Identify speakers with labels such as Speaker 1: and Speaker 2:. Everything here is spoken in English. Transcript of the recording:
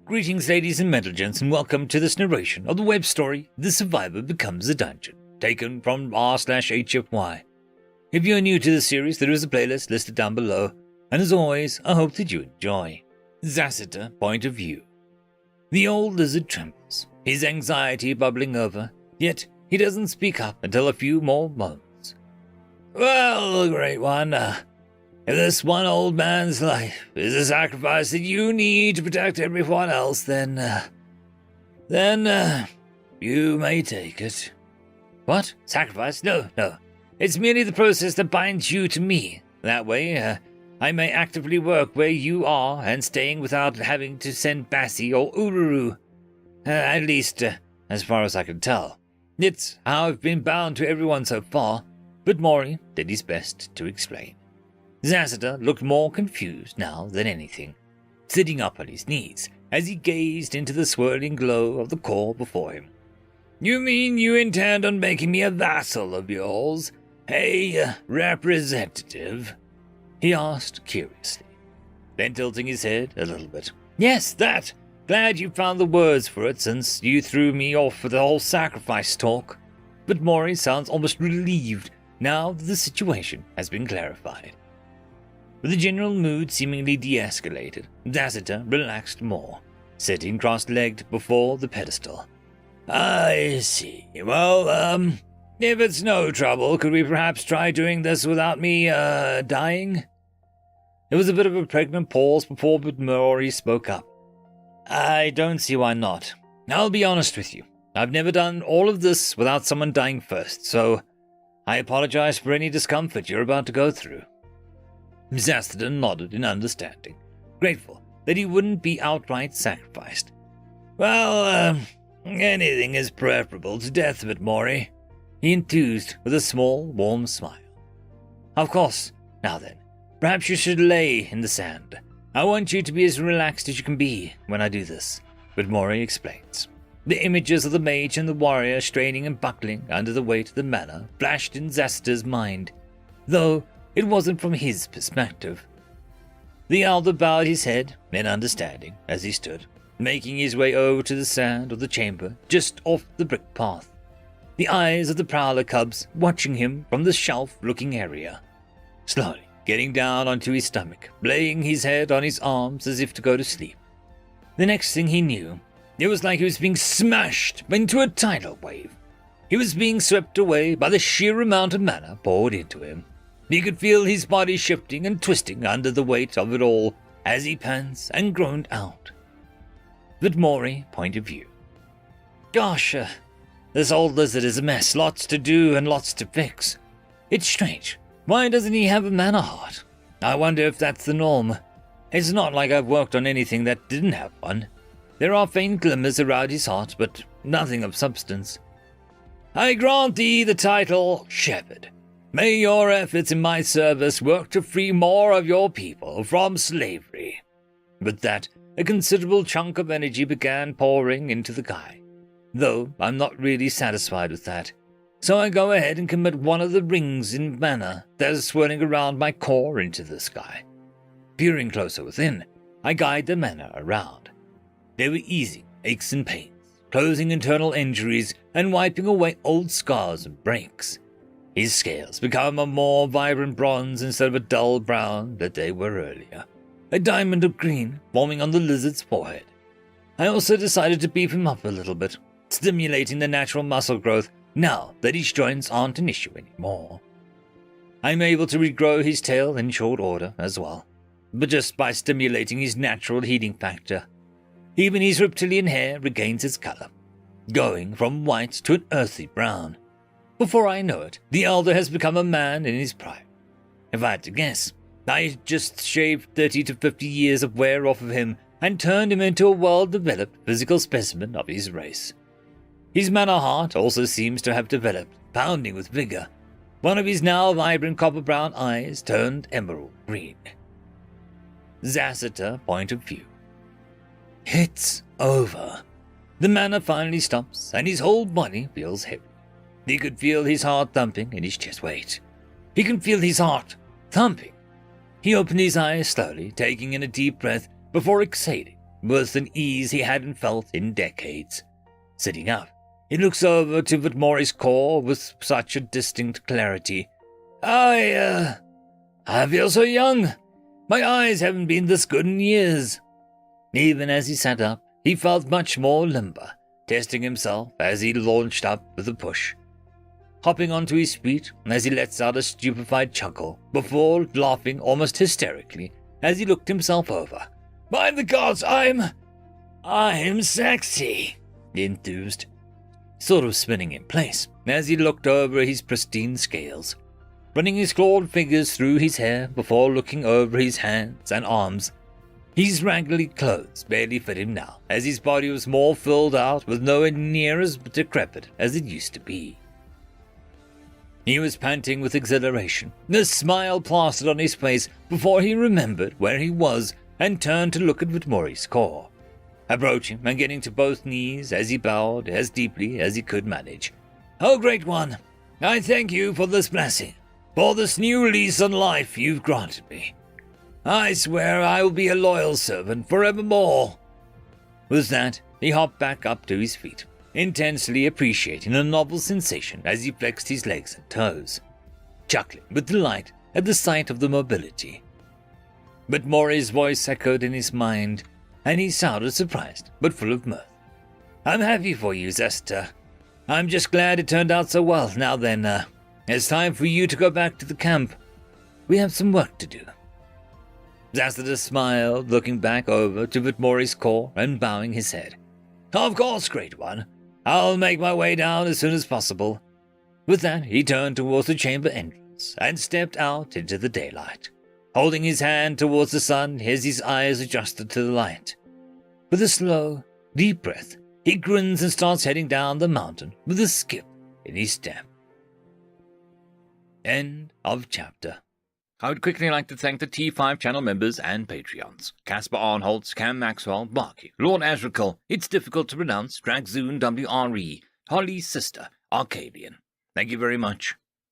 Speaker 1: Greetings, ladies and gentlemen, and welcome to this narration of the web story, The Survivor Becomes a Dungeon, taken from r/HFY. If you're new to the series, there is a playlist listed down below, and as always, I hope that you enjoy. Zasita point of view. The old lizard trembles, his anxiety bubbling over, yet he doesn't speak up until a few more moments. Well, Great One, if this one old man's life is a sacrifice that you need to protect everyone else, then you may take it. What? Sacrifice? No. It's merely the process that binds you to me. That way, I may actively work where you are and staying without having to send Bassi or Uluru. At least, as far as I can tell. It's how I've been bound to everyone so far, but Mori did his best to explain. Zasita looked more confused now than anything, sitting up on his knees as he gazed into the swirling glow of the core before him. You mean you intend on making me a vassal of yours? A representative? He asked curiously, then tilting his head a little bit. Yes, that. Glad you found the words for it since you threw me off with the whole sacrifice talk. But Mori sounds almost relieved now that the situation has been clarified. With the general mood seemingly de-escalated, Zasita relaxed more, sitting cross-legged before the pedestal. I see. Well, if it's no trouble, could we perhaps try doing this without me, dying? There was a bit of a pregnant pause before Mori spoke up. I don't see why not. I'll be honest with you. I've never done all of this without someone dying first, so I apologize for any discomfort you're about to go through. Zasita nodded in understanding, grateful that he wouldn't be outright sacrificed. Well, anything is preferable to death, but Mori, he enthused with a small, warm smile. Of course. Now then, perhaps you should lay in the sand. I want you to be as relaxed as you can be when I do this, but Mori explains. The images of the mage and the warrior straining and buckling under the weight of the mana flashed in Zasita's mind, though it wasn't from his perspective. The elder bowed his head in understanding as he stood, making his way over to the sand of the chamber just off the brick path, the eyes of the prowler cubs watching him from the shelf-looking area. Slowly getting down onto his stomach, laying his head on his arms as if to go to sleep. The next thing he knew, it was like he was being smashed into a tidal wave. He was being swept away by the sheer amount of mana poured into him. He could feel his body shifting and twisting under the weight of it all as he pants and groaned out. But Mori point of view. Gosh, this old lizard is a mess, lots to do and lots to fix. It's strange. Why doesn't he have a mana heart? I wonder if that's the norm. It's not like I've worked on anything that didn't have one. There are faint glimmers around his heart, but nothing of substance. I grant thee the title Shepherd. May your efforts in my service work to free more of your people from slavery. With that, a considerable chunk of energy began pouring into the guy, though I'm not really satisfied with that. So I go ahead and commit one of the rings in mana that is swirling around my core into the sky. Peering closer within, I guide the mana around. They were easing aches and pains, closing internal injuries, and wiping away old scars and breaks. His scales become a more vibrant bronze instead of a dull brown that they were earlier, a diamond of green forming on the lizard's forehead. I also decided to beef him up a little bit, stimulating the natural muscle growth now that his joints aren't an issue anymore. I'm able to regrow his tail in short order as well, but just by stimulating his natural heating factor. Even his reptilian hair regains its color, going from white to an earthy brown. Before I know it, the elder has become a man in his prime. If I had to guess, I just shaved 30 to 50 years of wear off of him and turned him into a well-developed physical specimen of his race. His mana heart also seems to have developed, pounding with vigor. One of his now vibrant copper-brown eyes turned emerald green. Zasita point of view. It's over. The mana finally stops, and his whole body feels heavy. He could feel his heart thumping in his chest. Wait. He can feel his heart thumping. He opened his eyes slowly, taking in a deep breath before exhaling with an ease he hadn't felt in decades. Sitting up, he looks over to Vitmori's core with such a distinct clarity. I feel so young. My eyes haven't been this good in years. Even as he sat up, he felt much more limber, testing himself as he launched up with a push. Hopping onto his feet as he lets out a stupefied chuckle before laughing almost hysterically as he looked himself over. By the gods, I'm sexy, he enthused, sort of spinning in place as he looked over his pristine scales, running his clawed fingers through his hair before looking over his hands and arms. His raggedy clothes barely fit him now, as his body was more filled out with nowhere near as decrepit as it used to be. He was panting with exhilaration, a smile plastered on his face before he remembered where he was and turned to look at Vitmori's core, approaching and getting to both knees as he bowed as deeply as he could manage. Oh, Great One, I thank you for this blessing, for this new lease on life you've granted me. I swear I will be a loyal servant forevermore. With that, he hopped back up to his feet, intensely appreciating a novel sensation as he flexed his legs and toes, chuckling with delight at the sight of the mobility. But Maury's voice echoed in his mind, and he sounded surprised, but full of mirth. I'm happy for you, Zesta. I'm just glad it turned out so well. Now then, it's time for you to go back to the camp. We have some work to do. Zasta smiled, looking back over to Vitmori's core and bowing his head. Of course, Great One. I'll make my way down as soon as possible. With that, he turned towards the chamber entrance and stepped out into the daylight, holding his hand towards the sun as his eyes adjusted to the light. With a slow, deep breath, he grins and starts heading down the mountain with a skip in his step. End of chapter. I would quickly like to thank the T5 channel members and Patreons. Casper Arnholtz, Cam Maxwell, Barky, Lord Azrekahl, It's Difficult to Pronounce, Dragzoon W.R.E, Holly's Sister, Arcadian. Thank you very much.